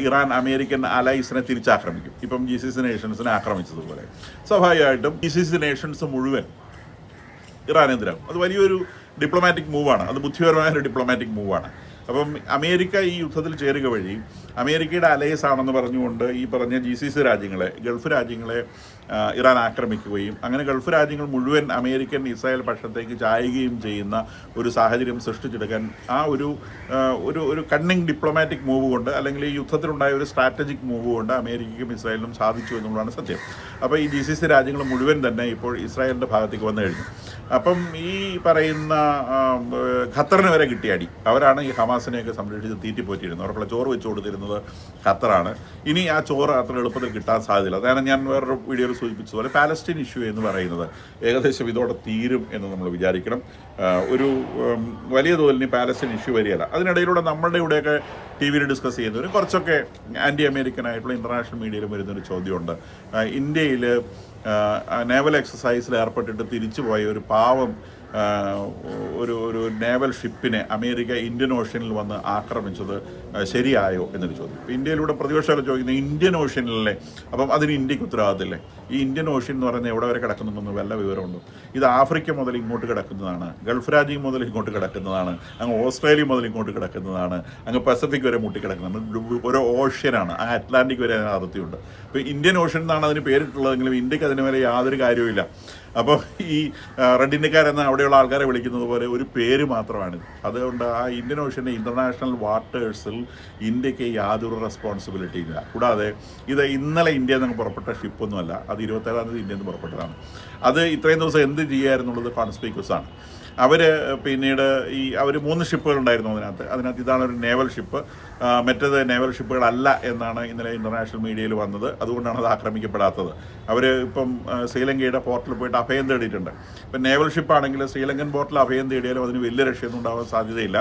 Speaker 1: ഇറാൻ അമേരിക്കൻ അലൈസിനെ തിരിച്ചാക്രമിക്കും. ഇപ്പം GCC നേഷൻസിനെ ആക്രമിച്ചതുപോലെ സ്വാഭാവികമായിട്ടും GCC നേഷൻസ് മുഴുവൻ ഇറാനെതിരാകും. അത് വലിയൊരു ഡിപ്ലോമാറ്റിക് മൂവാണ്, അത് ബുദ്ധിപരമായ ഒരു ഡിപ്ലോമാറ്റിക് മൂവാണ്. അപ്പം അമേരിക്ക ഈ യുദ്ധത്തിൽ ചേരുക വഴി അമേരിക്കയുടെ അലയൻസ് ആണെന്ന് പറഞ്ഞുകൊണ്ട് ഈ പറഞ്ഞ GCC രാജ്യങ്ങളെ, ഗൾഫ് രാജ്യങ്ങളെ ഇറാൻ ആക്രമിക്കുകയും അങ്ങനെ ഗൾഫ് രാജ്യങ്ങൾ മുഴുവൻ അമേരിക്കൻ ഇസ്രായേൽ പക്ഷത്തേക്ക് ചായുകയും ചെയ്യുന്ന ഒരു സാഹചര്യം സൃഷ്ടിച്ചെടുക്കാൻ ആ ഒരു ഒരു കണ്ണിങ് ഡിപ്ലോമാറ്റിക് മൂവ് കൊണ്ട്, അല്ലെങ്കിൽ ഈ യുദ്ധത്തിലുണ്ടായ ഒരു സ്ട്രാറ്റജിക് മൂവ് കൊണ്ട് അമേരിക്കയ്ക്കും ഇസ്രായേലിനും സാധിച്ചു എന്നുള്ളതാണ് സത്യം. അപ്പോൾ ഈ GCC രാജ്യങ്ങൾ മുഴുവൻ തന്നെ ഇപ്പോൾ ഇസ്രായേലിൻ്റെ ഭാഗത്തേക്ക് വന്നു കഴിഞ്ഞു. അപ്പം ഈ പറയുന്ന ഖത്തറിന് വരെ കിട്ടിയ അടി. അവരാണ് ഈ ഹമാസിനെയൊക്കെ സംരക്ഷിച്ച് തീറ്റിപ്പോറ്റിയിരുന്നത്. അവർക്കുള്ള ചോറ് വെച്ച് കൊടുത്തിരുന്നത് ഖത്തറാണ്. ഇനി ആ ചോറ് അത്ര എളുപ്പത്തിൽ കിട്ടാൻ സാധ്യതയില്ല. അതാണ് ഞാൻ വേറൊരു വീഡിയോയിൽ സൂചിപ്പിച്ചതുപോലെ പാലസ്റ്റീൻ ഇഷ്യൂ എന്ന് പറയുന്നത് ഏകദേശം ഇതോടെ തീരും എന്ന് നമ്മൾ വിചാരിക്കണം. ഒരു വലിയ തോതിൽ പാലസ്റ്റീൻ ഇഷ്യൂ വരികയല്ല. അതിനിടയിലൂടെ നമ്മളുടെ ഇവിടെയൊക്കെ TV യിൽ ഡിസ്കസ് ചെയ്യുന്നവരും കുറച്ചൊക്കെ ആൻറ്റി അമേരിക്കൻ ആയിട്ടുള്ള ഇൻ്റർനാഷണൽ മീഡിയയിലും വരുന്നൊരു ചോദ്യമുണ്ട്. ഇന്ത്യയിൽ നേവൽ എക്സസൈസിൽ ഏർപ്പെട്ടിട്ട് തിരിച്ചു പോയ ഒരു പാവം ഒരു നേവൽ ഷിപ്പിനെ അമേരിക്ക ഇന്ത്യൻ ഓഷ്യനിൽ വന്ന് ആക്രമിച്ചത് ശരിയായോ എന്നൊരു ചോദ്യം. ഇപ്പോൾ ഇന്ത്യയിലൂടെ പ്രതിപക്ഷമൊക്കെ ചോദിക്കുന്നത് ഇന്ത്യൻ ഓഷ്യനിലല്ലേ, അപ്പം അതിന് ഇന്ത്യക്ക് ഉത്തരവാദിത്തമില്ലേ? ഈ ഇന്ത്യൻ ഓഷ്യൻ എന്ന് പറയുന്നത് എവിടെ വരെ കിടക്കുന്നുണ്ടെന്ന് വല്ല വിവരമുണ്ടോ? ഇത് ആഫ്രിക്ക മുതൽ ഇങ്ങോട്ട് കിടക്കുന്നതാണ്, ഗൾഫ് രാജ്യം മുതൽ ഇങ്ങോട്ട് കിടക്കുന്നതാണ്, അങ്ങ് ഓസ്ട്രേലിയ മുതൽ ഇങ്ങോട്ട് കിടക്കുന്നതാണ്, അങ്ങ് പസഫിക് വരെ മുട്ടിക്കിടക്കുന്നതാണ്. ഒരു ഓഷ്യനാണ്, ആ അറ്റ്ലാന്റിക് വരെ അതിന് അതിർത്തിയുണ്ട്. ഇപ്പോൾ ഇന്ത്യൻ ഓഷ്യൻ എന്നാണ് അതിന് പേരിട്ടുള്ളതെങ്കിലും ഇന്ത്യക്ക് അതിന് മേലെ യാതൊരു കാര്യവുമില്ല. അപ്പോൾ ഈ റെഡ് ഇന്ത്യക്കാരെന്ന് അവിടെയുള്ള ആൾക്കാരെ വിളിക്കുന്നത് പോലെ ഒരു പേര് മാത്രമാണ്. അതുകൊണ്ട് ആ ഇന്ത്യൻ ഓഷ്യൻ്റെ ഇൻ്റർനാഷണൽ വാട്ടേഴ്സിൽ ഇന്ത്യക്ക് യാതൊരു റെസ്പോൺസിബിലിറ്റി ഇല്ല. കൂടാതെ ഇത് ഇന്നലെ ഇന്ത്യയിൽ നിന്ന് പുറപ്പെട്ട ഷിപ്പൊന്നുമല്ല, അത് 27-ാം തീയതി ഇന്ത്യയിൽ നിന്ന് പുറപ്പെട്ടതാണ്. അത് ഇത്രയും ദിവസം എന്ത് ചെയ്യുമായിരുന്നുള്ളത് കോൺസ്പീക്വസ് ആണ്. അവർ പിന്നീട് അവർ 3 ഷിപ്പുകളുണ്ടായിരുന്നു അതിനകത്ത് ഇതാണ് ഒരു നേവൽ ഷിപ്പ്, മറ്റേത് നേവൽ ഷിപ്പുകളല്ല എന്നാണ് ഇന്നലെ ഇൻ്റർനാഷണൽ മീഡിയയിൽ വന്നത്. അതുകൊണ്ടാണ് അത് ആക്രമിക്കപ്പെടാത്തത്. അവർ ഇപ്പം ശ്രീലങ്കയുടെ പോർട്ടിൽ പോയിട്ട് അഭയം തേടിയിട്ടുണ്ട്. ഇപ്പം നേവൽ ഷിപ്പാണെങ്കിൽ ശ്രീലങ്കൻ പോർട്ടിൽ അഭയം തേടിയാലും അതിന് വലിയ രക്ഷയൊന്നും ഉണ്ടാവാൻ സാധ്യതയില്ല.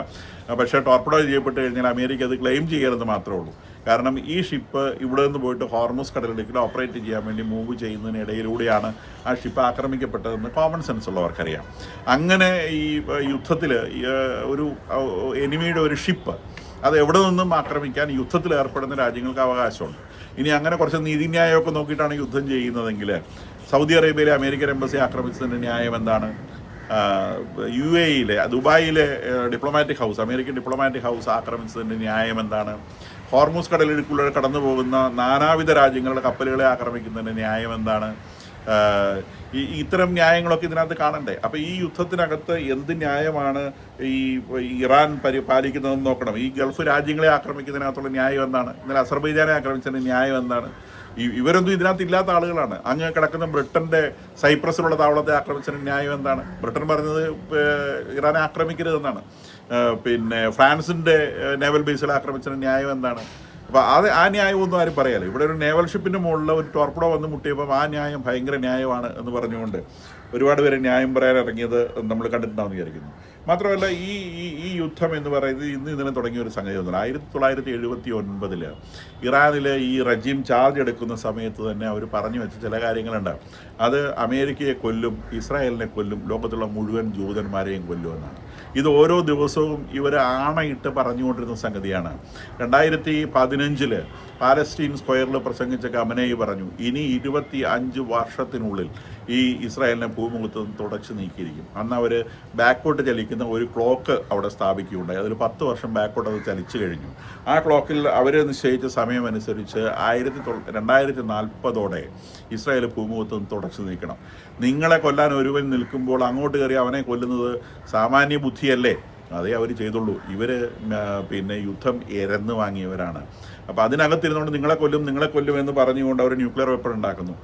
Speaker 1: പക്ഷേ ടോർപ്പിഡോ ചെയ്യപ്പെട്ട് കഴിഞ്ഞാൽ അമേരിക്ക അത് ക്ലെയിം ചെയ്യരുതെന്ന് മാത്രമേ ഉള്ളൂ. കാരണം ഈ ഷിപ്പ് ഇവിടെ നിന്ന് പോയിട്ട് ഹോർമുസ് കടലിടുക്കിൽ ഓപ്പറേറ്റ് ചെയ്യാൻ വേണ്ടി മൂവ് ചെയ്യുന്നതിനിടയിലൂടെയാണ് ആ ഷിപ്പ് ആക്രമിക്കപ്പെട്ടതെന്ന് കോമൺ സെൻസ് ഉള്ളവർക്കറിയാം. അങ്ങനെ ഈ യുദ്ധത്തിൽ ഒരു എനിമിയുടെ ഒരു ഷിപ്പ് അത് എവിടെ നിന്നും ആക്രമിക്കാൻ യുദ്ധത്തിൽ ഏർപ്പെടുന്ന രാജ്യങ്ങൾക്ക് അവകാശമുണ്ട്. ഇനി അങ്ങനെ കുറച്ച് നീതിന്യായമൊക്കെ നോക്കിയിട്ടാണ് യുദ്ധം ചെയ്യുന്നതെങ്കിൽ സൗദി അറേബ്യയിലെ അമേരിക്കൻ എംബസി ആക്രമിച്ചതിൻ്റെ ന്യായം എന്താണ്? UAE-യിലെ ദുബായിലെ diplomatic house, American diplomatic house ആക്രമിച്ചതിൻ്റെ ന്യായം എന്താണ്? ഹോർമുസ് കടലിടുക്കുള്ളിൽ കടന്നു പോകുന്ന നാനാവിധ രാജ്യങ്ങളുടെ കപ്പലുകളെ ആക്രമിക്കുന്നതിൻ്റെ ന്യായം എന്താണ്? ഇത്തരം ന്യായങ്ങളൊക്കെ ഇതിനകത്ത് കാണണ്ടേ? അപ്പോൾ ഈ യുദ്ധത്തിനകത്ത് എന്ത് ന്യായമാണ് ഈ ഇറാൻ പാലിക്കുന്നതെന്ന് നോക്കണം. ഈ ഗൾഫ് രാജ്യങ്ങളെ ആക്രമിക്കുന്നതിനകത്തുള്ള ന്യായം എന്താണ്? ഇന്നലെ അസർബൈജാനെ ആക്രമിച്ചതിൻ്റെ ന്യായം എന്താണ്? ഇവരൊന്നും ഇതിനകത്ത് ഇല്ലാത്ത ആളുകളാണ്. അങ്ങ് കിടക്കുന്ന ബ്രിട്ടൻ്റെ സൈപ്രസിലുള്ള താവളത്തെ ആക്രമിച്ചതിന് ന്യായം എന്താണ്? ബ്രിട്ടൻ പറഞ്ഞത് ഇറാനെ ആക്രമിക്കരുതെന്നാണ്. പിന്നെ ഫ്രാൻസിൻ്റെ നേവൽ ബേസിൽ ആക്രമിച്ചതിന് ന്യായം എന്താണ്? അപ്പോൾ ആ ന്യായമൊന്നും ആരും പറയാലോ. ഇവിടെ ഒരു നേവൽ ഷിപ്പിൻ്റെ മുകളിൽ ഒരു ടോർപ്പിഡോ വന്ന് മുട്ടിയപ്പോൾ ആ ന്യായം ഭയങ്കര ന്യായമാണ് എന്ന് പറഞ്ഞുകൊണ്ട് ഒരുപാട് പേര് ന്യായം പറയാൻ ഇറങ്ങിയത് നമ്മൾ കണ്ടിട്ടുണ്ടാവുമെന്ന് വിചാരിക്കുന്നു. മാത്രമല്ല ഈ യുദ്ധം എന്ന് പറയുന്നത് ഇതിനെ തുടങ്ങിയ ഒരു സംഗതി ഒന്നുമില്ല. 1979 ഇറാനിൽ ഈ റജീം ചാർജ് എടുക്കുന്ന സമയത്ത് തന്നെ അവർ പറഞ്ഞു വെച്ച ചില കാര്യങ്ങളുണ്ട്. അത് അമേരിക്കയെ കൊല്ലും, ഇസ്രായേലിനെ കൊല്ലും, ലോകത്തുള്ള മുഴുവൻ ജൂതന്മാരെയും കൊല്ലുമെന്നാണ്. ഇത് ഓരോ ദിവസവും ഇവർ ആണയിട്ട് പറഞ്ഞുകൊണ്ടിരുന്ന സംഗതിയാണ്. 2015 പാലസ്റ്റീൻ സ്ക്വയറിൽ പ്രസംഗിച്ച ഖമനേയി പറഞ്ഞു, ഇനി 25 വർഷത്തിനുള്ളിൽ ഈ ഇസ്രായേലിനെ ഭൂമുഖത്ത് നിന്ന് തുടച്ചു നീക്കിയിരിക്കും. അന്ന് അവർ ബാക്കോട്ട് ചലിക്കുന്ന ഒരു ക്ലോക്ക് അവിടെ സ്ഥാപിക്കുകയുണ്ടായി. അതിൽ 10 വർഷം ബാക്കോട്ട് അത് ചലിച്ചു കഴിഞ്ഞു. ആ ക്ലോക്കിൽ അവർ നിശ്ചയിച്ച സമയമനുസരിച്ച് 2040 ഇസ്രായേൽ ഭൂമുഖത്ത് നിന്ന് തുടച്ചു നീക്കണം. നിങ്ങളെ കൊല്ലാൻ ഒരുവൻ നിൽക്കുമ്പോൾ അങ്ങോട്ട് കയറി അവനെ കൊല്ലുന്നത് സാമാന്യ ബുദ്ധിയല്ലേ? അതേ അവർ ചെയ്തുള്ളൂ. ഇവർ പിന്നെ യുദ്ധം എരന്ന് വാങ്ങിയവരാണ്. അപ്പോൾ അതിനകത്തിരുന്നുകൊണ്ട് നിങ്ങളെ കൊല്ലും എന്ന് പറഞ്ഞുകൊണ്ട് അവർ ന്യൂക്ലിയർ വെപ്പൺ ഉണ്ടാക്കുന്നു.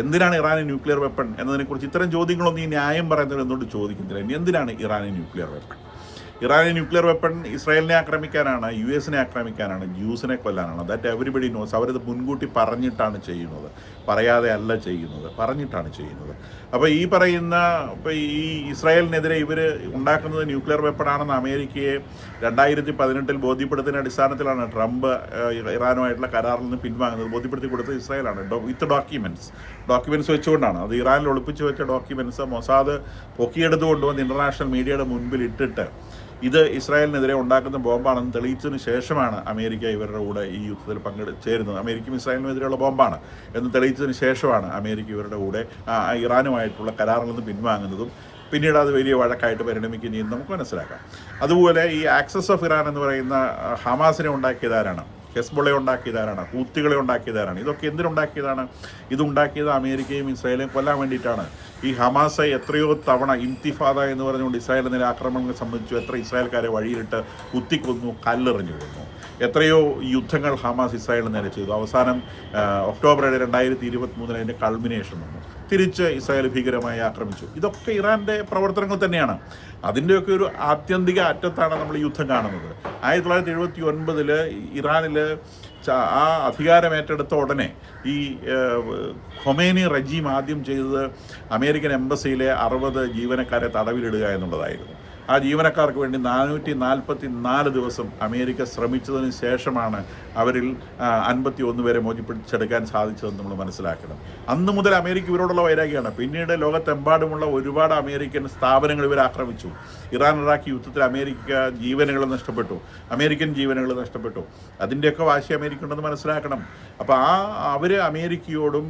Speaker 1: എന്തിനാണ് ഇറാന് ന്യൂക്ലിയർ വെപ്പൺ എന്നതിനെക്കുറിച്ച് ഇത്തരം ചോദ്യങ്ങളൊന്നും ഈ ന്യായം പറയുന്നവർ എന്തുകൊണ്ട് ചോദിക്കുന്നില്ല? എന്തിനാണ് ഇറാന് ന്യൂക്ലിയർ വെപ്പൺ? ഇറാന് ന്യൂക്ലിയർ വെപ്പൺ ഇസ്രായേലിനെ ആക്രമിക്കാനാണ്, US-നെ ആക്രമിക്കാനാണ്, ജ്യൂസിനെ കൊല്ലാനാണ്. That everybody knows. അവരത് മുൻകൂട്ടി പറഞ്ഞിട്ടാണ് ചെയ്യുന്നത്, പറയാതെ അല്ല ചെയ്യുന്നത്, പറഞ്ഞിട്ടാണ് ചെയ്യുന്നത്. അപ്പോൾ ഈ പറയുന്ന ഈ ഇസ്രായേലിനെതിരെ ഇവർ ഉണ്ടാക്കുന്നത് ന്യൂക്ലിയർ വെപ്പണാണെന്ന് അമേരിക്കയെ 2018 ബോധ്യപ്പെടുത്തുന്ന അടിസ്ഥാനത്തിലാണ് ട്രംപ് ഇറാനുമായിട്ടുള്ള കരാറിൽ നിന്ന് പിൻവാങ്ങുന്നത്. ബോധ്യപ്പെടുത്തി കൊടുത്തത് ഇസ്രായേലാണ് വിത്ത് ഡോക്യുമെൻറ്റ്സ് വെച്ചുകൊണ്ടാണ്. അത് ഇറാനിൽ ഒളിപ്പിച്ച് വെച്ച ഡോക്യുമെൻറ്റ്സ് മൊസാദ് പൊക്കിയെടുത്ത് കൊണ്ടുവന്ന് ഇൻ്റർനാഷണൽ മീഡിയയുടെ മുൻപിൽ ഇട്ടിട്ട് ഇത് ഇസ്രായേലിനെതിരെ ഉണ്ടാക്കുന്ന ബോംബാണെന്ന് തെളിയിച്ചതിന് ശേഷമാണ് അമേരിക്ക ഇവരുടെ കൂടെ ഈ യുദ്ധത്തിൽ ചേരുന്നത്. അമേരിക്കയും ഇസ്രായേലിനെതിരെയുള്ള ബോംബാണ് എന്ന് തെളിയിച്ചതിന് ശേഷമാണ് അമേരിക്ക ഇവരുടെ കൂടെ ഇറാനുമായിട്ടുള്ള കരാറിൽ നിന്ന് പിൻവാങ്ങുന്നതും പിന്നീട് അത് വലിയ വഴക്കായിട്ട് പരിണമിക്കുകയും നമുക്ക് മനസ്സിലാക്കാം. അതുപോലെ ഈ ആക്സസ് ഓഫ് ഇറാൻ എന്ന് പറയുന്ന ഹമാസിനെ ഉണ്ടാക്കിയതാരാണ്? ഹെസ്ബുള്ളയെ ഉണ്ടാക്കിയതാരാണ്? ഹൂത്തികളെ ഉണ്ടാക്കിയതാരാണ്? ഇതൊക്കെ എന്തിനുണ്ടാക്കിയതാണ്? ഇതുണ്ടാക്കിയത് അമേരിക്കയും ഇസ്രായേലും കൊല്ലാൻ വേണ്ടിയിട്ടാണ്. ഈ ഹമാസെ എത്രയോ തവണ ഇൻതിഫാദ എന്ന് പറഞ്ഞുകൊണ്ട് ഇസ്രായേൽ നേരെ ആക്രമണങ്ങൾ സംബന്ധിച്ചു എത്ര ഇസ്രായേൽക്കാരെ വഴിയിലിട്ട് കുത്തിക്കൊന്നു, കല്ലെറിഞ്ഞു കൊന്നു. എത്രയോ യുദ്ധങ്ങൾ ഹമാസ് ഇസ്രായേലിന് നേരെ ചെയ്തു. അവസാനം ഒക്ടോബർ 2023 അതിൻ്റെ കൾമിനേഷൻ വന്നു. തിരിച്ച് ഇസ്രായേൽ ഭീകരമായി ആക്രമിച്ചു. ഇതൊക്കെ ഇറാൻ്റെ പ്രവർത്തനങ്ങൾ തന്നെയാണ്. അതിൻ്റെയൊക്കെ ഒരു ആത്യന്തിക അറ്റത്താണ് നമ്മൾ യുദ്ധം കാണുന്നത്. 1979 ഇറാനിൽ ആ അധികാരം ഏറ്റെടുത്ത ഉടനെ ഈ ഖൊമേനി റജീം ആദ്യം ചെയ്തത് അമേരിക്കൻ എംബസിയിലെ 60 ജീവനക്കാരെ തടവിലിടുക എന്നുള്ളതായിരുന്നു. ആ ജീവനക്കാർക്ക് വേണ്ടി 444 ദിവസം അമേരിക്ക ശ്രമിച്ചതിന് ശേഷമാണ് അവരിൽ 51 പേരെ മോചിപ്പിച്ചെടുക്കാൻ സാധിച്ചതെന്ന് നമ്മൾ മനസ്സിലാക്കണം. അന്ന് മുതൽ അമേരിക്ക ഇവരോടുള്ള വൈരാഗ്യമാണ്. പിന്നീട് ലോകത്തെമ്പാടുമുള്ള ഒരുപാട് അമേരിക്കൻ സ്ഥാപനങ്ങൾ ഇവർ ആക്രമിച്ചു. ഇറാൻ ഇറാഖ് യുദ്ധത്തിൽ അമേരിക്ക ജീവനുകൾ നഷ്ടപ്പെട്ടു, അമേരിക്കൻ ജീവനുകൾ നഷ്ടപ്പെട്ടു. അതിൻ്റെയൊക്കെ വാശി അമേരിക്ക ഉണ്ടെന്ന് മനസ്സിലാക്കണം. അപ്പോൾ അവർ അമേരിക്കയോടും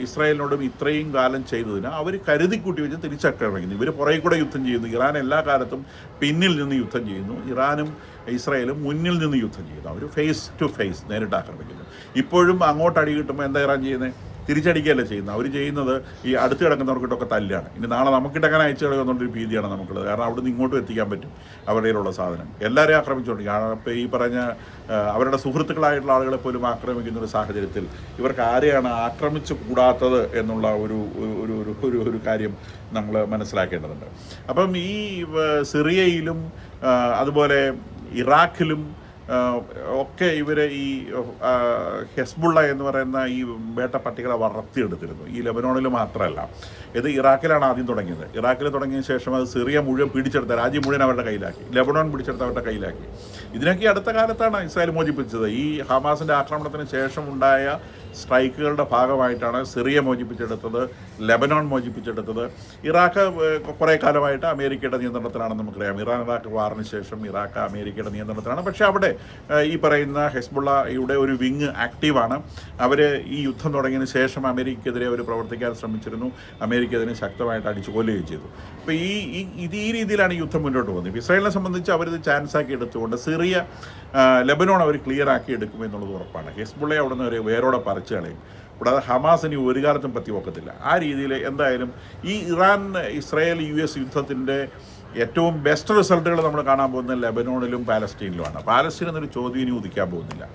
Speaker 1: ഇസ്രായേലിനോടും ഇത്രയും കാലം ചെയ്തതിന് അവർ കരുതിക്കൂട്ടി വെച്ച് തിരിച്ചാക്രമിക്കുന്നു. ഇവർ പുറകെ കൂടെ യുദ്ധം ചെയ്യുന്നു. ഇറാൻ എല്ലാ കാലത്തും പിന്നിൽ നിന്ന് യുദ്ധം ചെയ്യുന്നു. ഇറാനും ഇസ്രായേലും മുന്നിൽ നിന്ന് യുദ്ധം ചെയ്യുന്നു. അവർ ഫേസ് ടു ഫേസ് നേരിട്ട് ആക്രമിക്കുന്നു. ഇപ്പോഴും അങ്ങോട്ട് അടി കിട്ടുമ്പോൾ എന്താ ഇറാൻ ചെയ്യുന്നത്? തിരിച്ചടിക്കുകയല്ല ചെയ്യുന്നത്. അവർ ചെയ്യുന്നത് ഈ അടുത്ത് കിടക്കുന്നവർക്കിട്ടൊക്കെ തല്ലാണ്. ഇനി നാളെ നമുക്കിട്ടങ്ങനെ അയച്ചു കളയുന്നൊരു ഭീതിയാണ് നമുക്കുള്ളത്. കാരണം അവിടെ നിന്ന് ഇങ്ങോട്ടും എത്തിക്കാൻ പറ്റും അവരുടെയിലുള്ള സാധനം. എല്ലാവരെയും ആക്രമിച്ചുകൊണ്ടിരിക്കും. ഇപ്പോൾ ഈ പറഞ്ഞ അവരുടെ സുഹൃത്തുക്കളായിട്ടുള്ള ആളുകളെ പോലും ആക്രമിക്കുന്ന ഒരു സാഹചര്യത്തിൽ ഇവർക്ക് ആരെയാണ് ആക്രമിച്ചു കൂടാത്തത് എന്നുള്ള ഒരു കാര്യം നമ്മൾ മനസ്സിലാക്കേണ്ടതുണ്ട്. അപ്പം ഈ സിറിയയിലും അതുപോലെ ഇറാഖിലും ഒക്കെ ഇവർ ഈ ഹെസ്ബുള്ള എന്ന് പറയുന്ന ഈ വേട്ടപ്പട്ടികളെ വളർത്തിയെടുത്തിരുന്നു. ഈ ലെബനോണിൽ മാത്രമല്ല, ഇത് ഇറാഖിലാണ് ആദ്യം തുടങ്ങിയത്. ഇറാഖിൽ തുടങ്ങിയ ശേഷം അത് സിറിയ മുഴുവൻ പിടിച്ചെടുത്ത, രാജ്യം മുഴുവൻ അവരുടെ കയ്യിലാക്കി. ലെബനോൺ പിടിച്ചെടുത്ത് അവരുടെ കയ്യിലാക്കി. ഇതിനൊക്കെ അടുത്ത കാലത്താണ് ഇസ്രായേൽ മോചിപ്പിച്ചത്. ഈ ഹമാസിൻ്റെ ആക്രമണത്തിന് ശേഷം ഉണ്ടായ സ്ട്രൈക്കുകളുടെ ഭാഗമായിട്ടാണ് സിറിയ മോചിപ്പിച്ചെടുത്തത്, ലെബനോൺ മോചിപ്പിച്ചെടുത്തത്. ഇറാഖ് കുറേ കാലമായിട്ട് അമേരിക്കയുടെ നിയന്ത്രണത്തിലാണെന്ന് നമുക്കറിയാം. ഇറാൻ ഇറാഖ് വാറിന് ശേഷം ഇറാഖ് അമേരിക്കയുടെ നിയന്ത്രണത്തിലാണ്. പക്ഷേ അവിടെ ഈ പറയുന്ന ഹെസ്ബുള്ളയുടെ ഒരു വിങ് ആക്റ്റീവാണ്. അവർ ഈ യുദ്ധം തുടങ്ങിയതിന് ശേഷം അമേരിക്കയ്ക്കെതിരെ അവർ പ്രവർത്തിക്കാൻ ശ്രമിച്ചിരുന്നു. അമേരിക്ക അതിനെ ശക്തമായിട്ട് അടിച്ചു കൊല്ലുകയും ചെയ്തു. അപ്പോൾ ഈ രീതിയിലാണ് ഈ യുദ്ധം മുന്നോട്ട് പോകുന്നത്. ഇസ്രായേലിനെ സംബന്ധിച്ച് അവരിത് ചാൻസാക്കി എടുത്തുകൊണ്ട് സിറിയ ലെബനോൺ അവർ ക്ലിയർ ആക്കി എടുക്കുമെന്നുള്ളത് ഉറപ്പാണ്. ഹെസ്ബുള്ളയെ അവിടെ നിന്ന് വേരോടെ പറിച്ചു കളയും. കൂടാതെ ഹമാസിന് ഒരു കാലത്തും പറ്റി വെക്കത്തില്ല. ആ രീതിയിൽ എന്തായാലും ഈ ഇറാൻ ഇസ്രായേൽ US യുദ്ധത്തിൻ്റെ ഏറ്റവും ബെസ്റ്റ് റിസൾട്ടുകൾ നമ്മൾ കാണാൻ പോകുന്നത് ലെബനോണിലും പാലസ്റ്റീനിലുമാണ്. പാലസ്റ്റീൻ എന്നൊരു ചോദ്യം ഇനി ഉദിക്കാൻ പോകുന്നില്ല.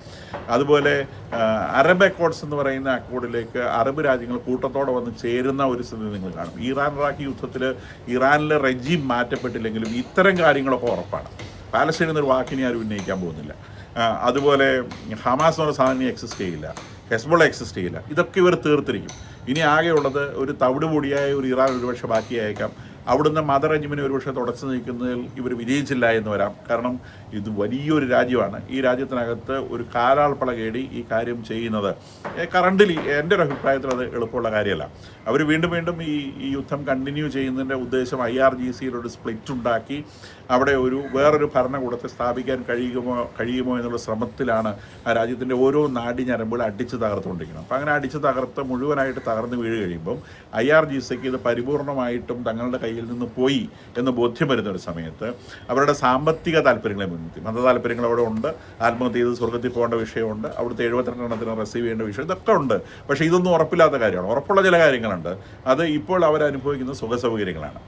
Speaker 1: അതുപോലെ അറബ് അക്കോർഡ്സ് എന്ന് പറയുന്ന അക്കോർഡിലേക്ക് അറബ് രാജ്യങ്ങൾ കൂട്ടത്തോടെ വന്ന് ചേരുന്ന ഒരു സ്ഥിതി നിങ്ങൾ കാണും. ഇറാൻ ഇറാഖ് യുദ്ധത്തിൽ ഇറാനിലെ റെജീം മാറ്റപ്പെട്ടില്ലെങ്കിലും ഇത്തരം കാര്യങ്ങളൊക്കെ ഉറപ്പാണ്. പാലസ്റ്റീൻ എന്നൊരു വാക്കിനെ ആരും ഉന്നയിക്കാൻ പോകുന്നില്ല. അതുപോലെ ഹമാസ് എന്നൊരു സാധനം എക്സിസ്റ്റ് ചെയ്യില്ല, ഹെസ്ബുള്ള എക്സിസ്റ്റ് ചെയ്യില്ല. ഇതൊക്കെ ഇവർ തീർത്തിരിക്കും. ഇനി ആകെയുള്ളത് ഒരു തവിട് പൊടിയായ ഒരു ഇറാൻ ഒരുപക്ഷെ ബാക്കിയായേക്കാം. അവിടുന്ന് മദർ റെജിമിനെ ഒരുപക്ഷെ തുടച്ചു നീക്കുന്നതിൽ ഇവർ വിജയിച്ചില്ല എന്ന് വരാം. കാരണം ഇത് വലിയൊരു രാജ്യമാണ്. ഈ രാജ്യത്തിനകത്ത് ഒരു കാലാൾപ്പള കേടി ഈ കാര്യം ചെയ്യുന്നത് കറണ്ടിലി എൻ്റെ ഒരു അഭിപ്രായത്തിൽ അത് എളുപ്പമുള്ള കാര്യമല്ല. അവർ വീണ്ടും ഈ യുദ്ധം കണ്ടിന്യൂ ചെയ്യുന്നതിൻ്റെ ഉദ്ദേശം IRGCയിലൊരു സ്പ്ലിറ്റ് ഉണ്ടാക്കി അവിടെ വേറൊരു ഭരണകൂടത്തെ സ്ഥാപിക്കാൻ കഴിയുമോ എന്നുള്ള ശ്രമത്തിലാണ് ആ രാജ്യത്തിൻ്റെ ഓരോ നാടിഞ്ഞരമ്പുകൾ അടിച്ച് തകർത്തുകൊണ്ടിരിക്കുന്നത്. അപ്പോൾ അങ്ങനെ അടിച്ച് തകർത്ത് മുഴുവനായിട്ട് തകർന്ന് വീഴ് കഴിയുമ്പം IRGCക്ക് ഇത് പരിപൂർണമായിട്ടും തങ്ങളുടെ കയ്യിൽ നിന്ന് പോയി എന്ന് ബോധ്യം വരുന്ന ഒരു സമയത്ത് അവരുടെ സാമ്പത്തിക താല്പര്യങ്ങളെ മുൻനിർത്തി, മത താല്പര്യങ്ങൾ അവിടെ ഉണ്ട്, ആത്മഹത്യ ചെയ്ത് സ്വർഗത്തിൽ പോകേണ്ട വിഷയമുണ്ട്, അവിടുത്തെ 72 എണ്ണത്തിന് റിസീവ് ചെയ്യേണ്ട വിഷയം, ഇതൊക്കെ ഉണ്ട്. പക്ഷേ ഇതൊന്നും ഉറപ്പില്ലാത്ത കാര്യമാണ്. ഉറപ്പുള്ള ചില കാര്യങ്ങളുണ്ട്. അത് ഇപ്പോൾ അവരനുഭവിക്കുന്ന സുഖസൗകര്യങ്ങളാണ്.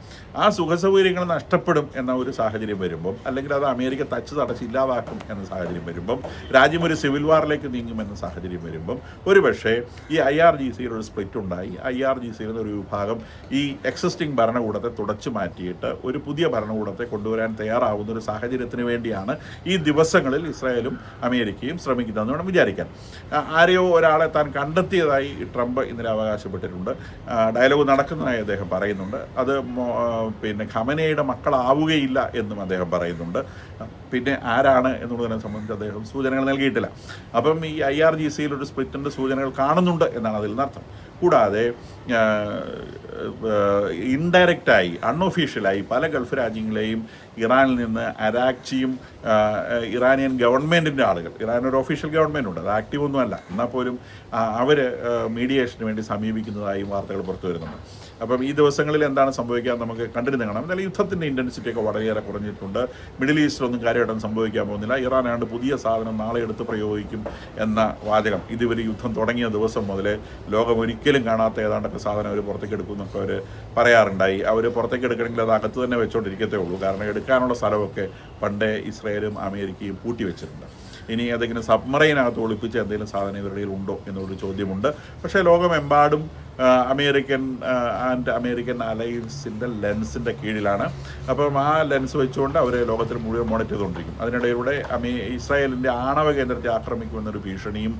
Speaker 1: ആ സുഖസൗകര്യങ്ങൾ നഷ്ടപ്പെടും എന്ന ഒരു സാഹചര്യം വരുമ്പം, അല്ലെങ്കിൽ അത് അമേരിക്ക തടച്ച് ഇല്ലാതാക്കും എന്ന സാഹചര്യം വരുമ്പം, രാജ്യം ഒരു സിവിൽ വാറിലേക്ക് നീങ്ങുമെന്ന സാഹചര്യം വരുമ്പം ഒരുപക്ഷേ ഈ IRGCയുടെ ഒരു സ്പ്ലിറ്റ് ഉണ്ടായി IRGCയുടെ ഒരു വിഭാഗം ഈ എക്സിസ്റ്റിംഗ് ഭരണകൂടത്തെ തുടച്ചു മാറ്റിയിട്ട് ഒരു പുതിയ ഭരണകൂടത്തെ കൊണ്ടുവരാൻ തയ്യാറാവുന്ന ഒരു സാഹചര്യത്തിന് വേണ്ടിയാണ് ഈ ദിവസങ്ങളിൽ ഇസ്രായേലും അമേരിക്കയും ശ്രമിക്കുന്നതെന്ന് വേണം വിചാരിക്കാൻ. ആരെയോ ഒരാളെ താൻ കണ്ടെത്തിയതായി ട്രംപ് ഇന്നലെ അവകാശപ്പെട്ടിട്ടുണ്ട്. ഡയലോഗ് നടക്കുന്നതായി അദ്ദേഹം പറയുന്നുണ്ട്. അത് ഖമനയുടെ മക്കളാവുകയില്ല എന്നും അദ്ദേഹം പറയുന്നുണ്ട്. പിന്നെ ആരാണ് എന്നുള്ളതിനെ സംബന്ധിച്ച് അദ്ദേഹം സൂചനകൾ നൽകിയിട്ടില്ല. അപ്പം ഈ IRGCയിലൊരു സ്പ്ലിറ്റിൻ്റെ സൂചനകൾ കാണുന്നുണ്ട് എന്നാണ് അതിൽ നിന്നർത്ഥം. കൂടാതെ ഇൻഡയറക്റ്റായി അൺഒഫീഷ്യലായി പല ഗൾഫ് രാജ്യങ്ങളെയും ഇറാനിൽ നിന്ന് അരാക്ചിയും ഇറാനിയൻ ഗവൺമെൻറ്റിൻ്റെ ആളുകൾ, ഇറാനൊരു ഒഫീഷ്യൽ ഗവൺമെൻറ് ഉണ്ട്, അത് ആക്റ്റീവ് ഒന്നുമല്ല, എന്നാൽ പോലും അവർ മീഡിയേഷന് വേണ്ടി സമീപിക്കുന്നതായും വാർത്തകൾ പുറത്തു വരുന്നുണ്ട്. അപ്പം ഈ ദിവസങ്ങളിൽ എന്താണ് സംഭവിക്കാൻ നമുക്ക് കണ്ടിരുന്ന് കാണാം. എന്നാലും യുദ്ധത്തിൻ്റെ ഇൻറ്റൻസിറ്റി ഒക്കെ വളരെയേറെ കുറഞ്ഞിട്ടുണ്ട്. മിഡിൽ ഈസ്റ്റിലൊന്നും കാര്യമായിട്ടൊന്നും സംഭവിക്കാൻ പോകുന്നില്ല. ഇറാനാണ്ട് പുതിയ സാധനം നാളെ എടുത്ത് പ്രയോഗിക്കും എന്ന വാചകം ഇതുവരെ യുദ്ധം തുടങ്ങിയ ദിവസം മുതൽ ലോകം ഒരിക്കലും കാണാത്ത ഏതാണ്ടൊക്കെ സാധനം അവർ പുറത്തേക്ക് എടുക്കും എന്നൊക്കെ അവർ പറയാറുണ്ടായി. അവർ പുറത്തേക്ക് എടുക്കണമെങ്കിൽ അത് അകത്ത് തന്നെ വെച്ചുകൊണ്ടിരിക്കത്തേ ഉള്ളൂ. കാരണം എടുക്കാനുള്ള സ്ഥലമൊക്കെ പണ്ടേ ഇസ്രായേലും അമേരിക്കയും പൂട്ടി വെച്ചിട്ടുണ്ട്. ഇനി അതെങ്കിലും സബ്മറൈനകത്ത് ഒളിപ്പിച്ച് എന്തെങ്കിലും സാധനം ഇവരുടെ കയ്യിൽ ഉണ്ടോ എന്നൊരു ചോദ്യമുണ്ട്. പക്ഷേ ലോകമെമ്പാടും അമേരിക്കൻ അലയൻസിൻ്റെ ലെൻസിൻ്റെ കീഴിലാണ്. അപ്പം ആ ലെൻസ് വെച്ചുകൊണ്ട് അവർ ലോകത്തിൽ മുഴുവൻ മോണിറ്റർ ചെയ്തുകൊണ്ടിരിക്കും. അതിനിടയിലൂടെ ഇസ്രായേലിൻ്റെ ആണവ കേന്ദ്രത്തെ ആക്രമിക്കുമെന്നൊരു ഭീഷണിയും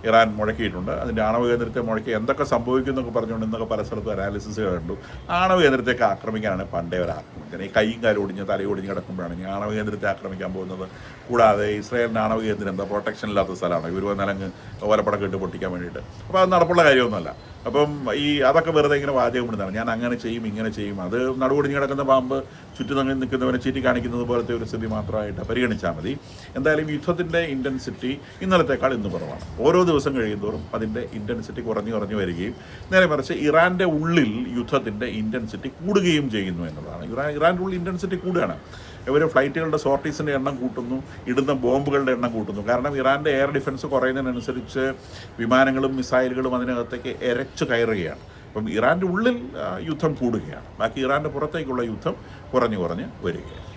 Speaker 1: ഇറാൻ മുഴക്കിയിട്ടുണ്ട്. അതിൻ്റെ ആണവ കേന്ദ്രത്തെ മുഴക്കി എന്തൊക്കെ സംഭവിക്കും എന്നൊക്കെ പറഞ്ഞുകൊണ്ട് ഇന്നൊക്കെ പല സ്ഥലത്തും അനാലിസിസ് കണ്ടു. ആണവ കേന്ദ്രത്തേക്ക് ആക്രമിക്കാനാണ് പണ്ടേ ഒരു ആക്രമിക്കുന്നത്. ഈ കൈയും കാലും ഒടിഞ്ഞ് തലയൊടിഞ്ഞ് കിടക്കുമ്പോഴാണ് ഈ ആണവ കേന്ദ്രത്തെ ആക്രമിക്കാൻ പോകുന്നത്. കൂടാതെ ഇസ്രായേലിൻ്റെ ആണവ കേന്ദ്രം എന്താ പ്രൊട്ടക്ഷൻ ഇല്ലാത്ത സ്ഥലമാണ്. ഇവർ വന്നാലങ്ങ് ഓലപ്പടക്കം ഇട്ട് പൊട്ടിക്കാൻ വേണ്ടിയിട്ട്. അപ്പോൾ അത് നടപ്പുള്ള കാര്യമൊന്നുമല്ല. അപ്പം അതൊക്കെ വെറുതെ ഇങ്ങനെ വാചകം ഇടുന്നതാണ്. ഞാൻ അങ്ങനെ ചെയ്യും ഇങ്ങനെ ചെയ്യും. അത് നടുവൊടിഞ്ഞ് കിടക്കുന്ന പാമ്പ് ചുറ്റും തങ്ങി നിൽക്കുന്നവരെ ചീറ്റി കാണിക്കുന്നത് പോലത്തെ ഒരു സ്ഥിതി മാത്രമായിട്ട് പരിഗണിച്ചാൽ മതി. എന്തായാലും യുദ്ധത്തിൻ്റെ ഇൻറ്റൻസിറ്റി ഇന്നലത്തേക്കാൾ ഇന്ന് കുറവാണ്. ഓരോ ദിവസം കഴിയുന്തോറും അതിൻ്റെ ഇൻറ്റൻസിറ്റി കുറഞ്ഞു വരികയും നേരെ മറിച്ച് ഇറാൻ്റെ ഉള്ളിൽ യുദ്ധത്തിൻ്റെ ഇൻറ്റൻസിറ്റി കൂടുകയും ചെയ്യുന്നു എന്നുള്ളതാണ്. ഇറാൻ്റെ ഉള്ളിൽ ഇൻറ്റൻസിറ്റി കൂടുകയാണ്. ഇവർ ഫ്ലൈറ്റുകളുടെ സോർട്ടീസിൻ്റെ എണ്ണം കൂട്ടുന്നു, ഇടുന്ന ബോംബുകളുടെ എണ്ണം കൂട്ടുന്നു. കാരണം ഇറാൻ്റെ എയർ ഡിഫൻസ് കുറയുന്നതിനനുസരിച്ച് വിമാനങ്ങളും മിസൈലുകളും അതിനകത്തേക്ക് എരച്ചു കയറുകയാണ്. അപ്പം ഇറാൻ്റെ ഉള്ളിൽ യുദ്ധം കൂടുകയാണ്. ബാക്കി ഇറാൻ്റെ പുറത്തേക്കുള്ള യുദ്ധം കുറഞ്ഞു വരികയാണ്.